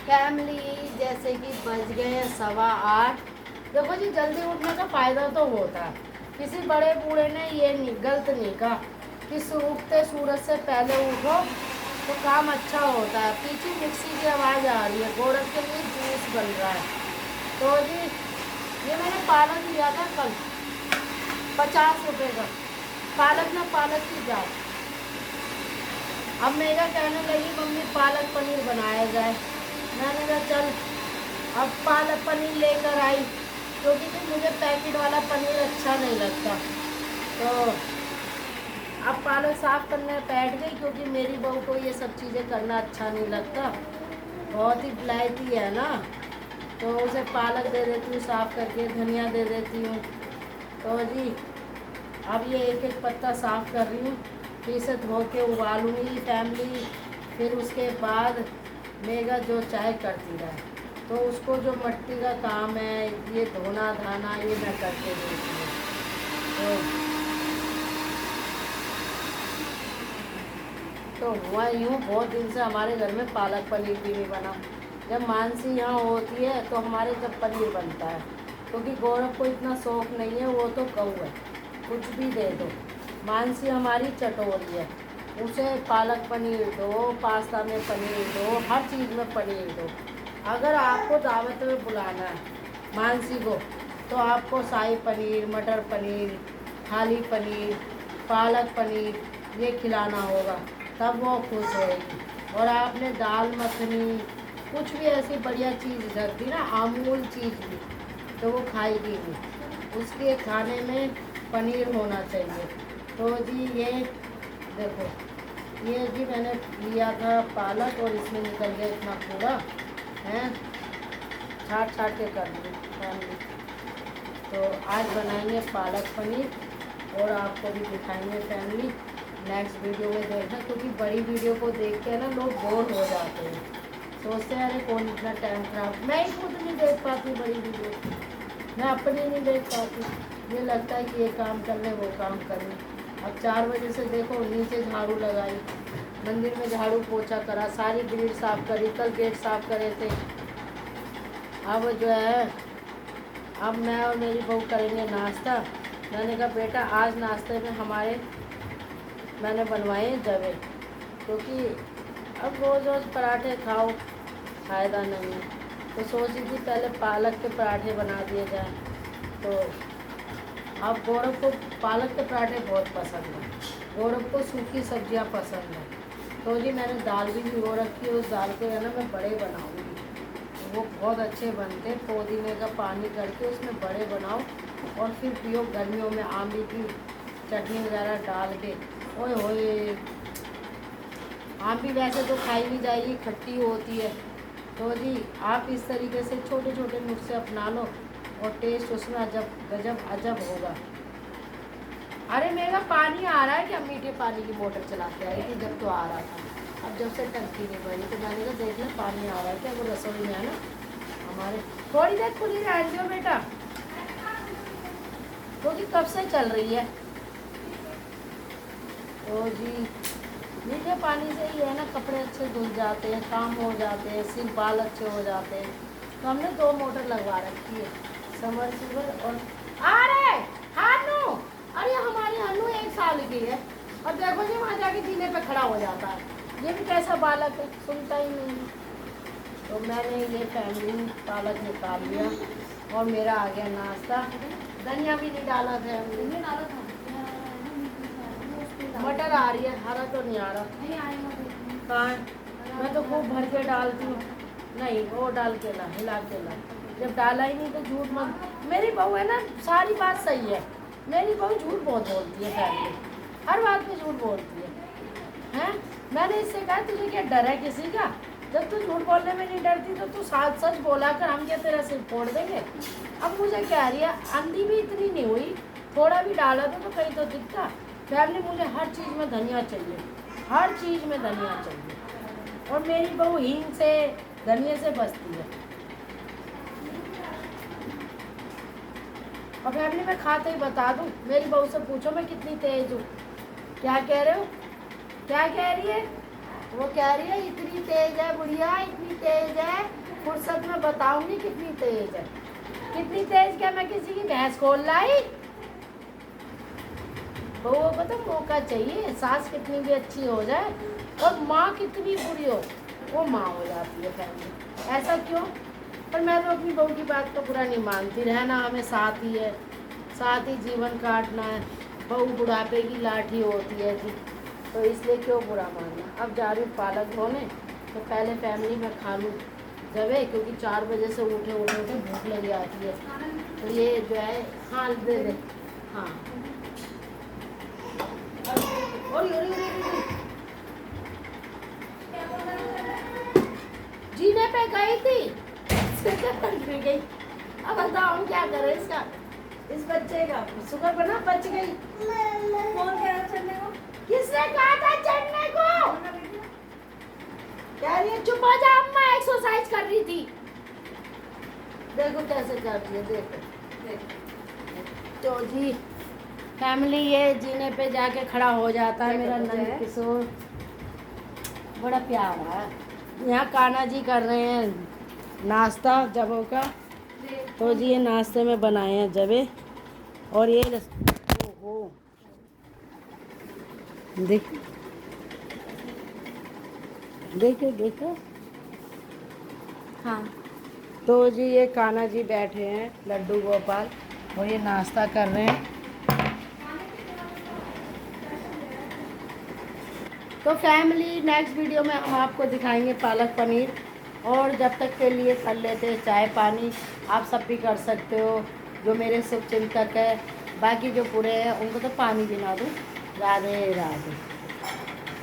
Family जैसे कि बज गए 8:15। देखो जी, जल्दी उठने का फ़ायदा तो होता है। किसी बड़े बूढ़े ने ये नहीं गलत नहीं कहा कि उगते सूरज से पहले उठो तो काम अच्छा होता है। पीछे मिक्सी की आवाज़ आ रही है, गोरख के लिए जूस बन रहा है। तो जी ये मैंने पालक लिया था कल 50 रुपये का, पालक ना पालक की जात। अब मेरा कहने लगी मम्मी पालक पनीर बनाया जाए। मैंने कहा चल, अब पालक पनीर लेकर आई, क्योंकि फिर मुझे पैकेट वाला पनीर अच्छा नहीं लगता। तो अब पालक साफ़ करने बैठ गई, क्योंकि मेरी बहू को ये सब चीज़ें करना अच्छा नहीं लगता, बहुत ही विलायती है ना। तो उसे पालक दे देती हूँ साफ़ करके, धनिया दे देती हूँ। तो जी अब ये एक एक पत्ता साफ़ कर रही हूँ, फिर इसे धो के उबालूँगी फैमिली। फिर उसके बाद मेगा जो चाहे करती रहे। तो उसको जो मिट्टी का काम है, ये धोना धाना, ये मैं करके देती हूँ। तो हुआ यूँ, बहुत दिन से हमारे घर में पालक पनीर भी नहीं बना। जब मानसी यहाँ होती है तो हमारे जब पनीर बनता है, क्योंकि गौरव को इतना शौक़ नहीं है, वो तो कऊ है, कुछ भी दे दो। मानसी हमारी चटोरी है, उसे पालक पनीर दो, पास्ता में पनीर दो, हर चीज़ में पनीर दो। अगर आपको दावत में बुलाना है मानसी को, तो आपको शाही पनीर, मटर पनीर, खाली पनीर, पालक पनीर ये खिलाना होगा, तब वो खुश होएगी। और आपने दाल मखनी कुछ भी ऐसी बढ़िया चीज़ रख दी ना, अमूल चीज़ भी, तो वो खाएगी नहीं। उसके खाने में पनीर होना चाहिए। तो जी ये देखो, ये जी मैंने लिया था पालक, और इसमें निकल गया इतना कूड़ा है, छाट छाट के कर दी फैमिली। तो आज बनाएंगे पालक पनीर, और आपको भी दिखाएंगे फैमिली। नेक्स्ट वीडियो में देखना, क्योंकि बड़ी वीडियो को देख के ना लोग बोर हो जाते हैं, सोचते हैं अरे कौन इतना टाइम खराब। मैं ही खुद नहीं देख पाती बड़ी वीडियो, मैं अपनी नहीं देख पाती। ये लगता है कि ये काम कर लें, वो काम कर लें। अब 4 बजे से देखो, नीचे झाड़ू लगाई, मंदिर में झाड़ू पोछा करा, सारी ग्रिल साफ़ करी, कल गेट साफ़ करे थे। अब जो है, अब मैं और मेरी बहू करेंगे नाश्ता। मैंने कहा बेटा आज नाश्ते में हमारे मैंने बनवाए जवे, क्योंकि अब रोज़ रोज़ पराठे खाओ फ़ायदा नहीं है। तो सोची थी पहले पालक के पराठे बना दिए जाए। तो अब गौरव को पालक के पराठे बहुत पसंद हैं, गौरव को सूखी सब्जियां पसंद हैं। तो जी मैंने दाल भी भिगो रखी है, उस दाल के है ना मैं बड़े बनाऊंगी, वो बहुत अच्छे बनते हैं। पुदीने का पानी करके उसमें बड़े बनाओ, और फिर पियो गर्मियों में आमली की चटनी वगैरह डाल के। ओए होए, आमली वैसे तो खाई भी जाएगी, खट्टी होती है। तो जी आप इस तरीके से छोटे छोटे नुस्खे अपना लो, और टेस्ट उसमें अजब गजब अजब होगा। अरे मेरा पानी आ रहा है क्या? मीठे पानी की मोटर चला के आई थी जब तो आ रहा था, अब जब से टंकी नहीं भरी तो मैंने कहा देख ले पानी आ रहा है क्या। वो रसोई में है ना हमारे, थोड़ी देर खुली रहने दो बेटा, क्योंकि कब से चल रही है। तो जी मीठे पानी से ही है ना, कपड़े अच्छे धुल जाते हैं, काम हो जाते हैं, सिल बाल अच्छे हो जाते हैं। तो हमने 2 मोटर लगवा रखी है, समरसीबल और अरे हानू, अरे हमारी हानू 1 साल की है, और देखो जी वहाँ जाके जीने पे खड़ा हो जाता है। ये भी कैसा बालक है, सुनता ही नहीं। तो मैंने ये फैमिली पालक निकाल लिया, और मेरा आ गया नाश्ता। धनिया भी नहीं डाला था, हमने डाला था। मटर आ रही है, हरा तो नहीं आ रहा। कहाँ है? मैं तो खूब भर के डालती हूँ। नहीं वो डाल के ला, हिला के ला। जब डाला ही नहीं तो झूठ मत। मेरी बहू है ना, सारी बात सही है, मेरी बहू झूठ बहुत बोलती है फैमिली, हर बात में झूठ बोलती है। मैंने इससे कहा तुझे क्या डर है किसी का? जब तू झूठ बोलने में नहीं डरती तो तू साथ सच बोला कर, हम क्या तेरा सिर फोड़ देंगे। अब मुझे कह रही है, अंधी भी इतनी नहीं हुई, थोड़ा भी डाला तो कहीं तो दिखता। फैमिली मुझे हर चीज़ में धनिया चाहिए, हर चीज़ में धनिया चाहिए, और मेरी बहू हींग से धनिया से बचती है। और फैमिली में खाते ही बता दूँ, मेरी बहू से पूछो मैं कितनी तेज हूँ। क्या कह रहे हो? क्या कह रही है? वो कह रही है इतनी तेज है बुढ़िया, इतनी तेज है फुर्सत में बताऊंगी कितनी तेज है। कितनी तेज क्या मैं किसी की भैंस खोल लाई। बहू को तो मौका चाहिए, सास कितनी भी अच्छी हो जाए और माँ कितनी बुरी हो, वो माँ हो जाती है फैमिली। ऐसा क्यों? पर मैं तो अपनी बहू की बात को बुरा नहीं मानती। रहना हमें साथ ही है, साथ ही जीवन काटना है। बहू बुढ़ापे की लाठी होती है जी, तो इसलिए क्यों बुरा मानना। अब जा रही हूँ पालक धोने, तो पहले फैमिली में खा लूँ जब है, क्योंकि 4 बजे से उठे भूख लगी आती है। तो ये जो है, हाँ दे दे, हाँ। जीने पे गई थी, गई। अब बताओ हम क्या करें इसका, इस बच्चे का। शुक्र बना बच गई। कौन कह रहा चलने को? किसने कहा था चढ़ने को? यार ये चुप हो जा, अम्मा एक्सरसाइज कर रही थी। देखो कैसे कर रही है, देखो। तो जी फैमिली ये जीने पे जाके खड़ा हो जाता है मेरा नंद किशोर, बड़ा प्यारा है। यहाँ कान्हा जी कर रहे हैं नाश्ता जबों का। तो जी ये नाश्ते में बनाए हैं जबे, और ये ओहो देख, देखो। हाँ, तो जी ये कान्हा जी बैठे हैं लड्डू गोपाल, और ये नाश्ता कर रहे हैं। तो फैमिली नेक्स्ट वीडियो में हम आपको दिखाएंगे पालक पनीर, और जब तक के लिए कर लेते हैं चाय पानी। आप सब भी कर सकते हो, जो मेरे शुभचिंतक है। बाकी जो पूरे हैं उनको तो पानी पिला दूँ। राधे राधे।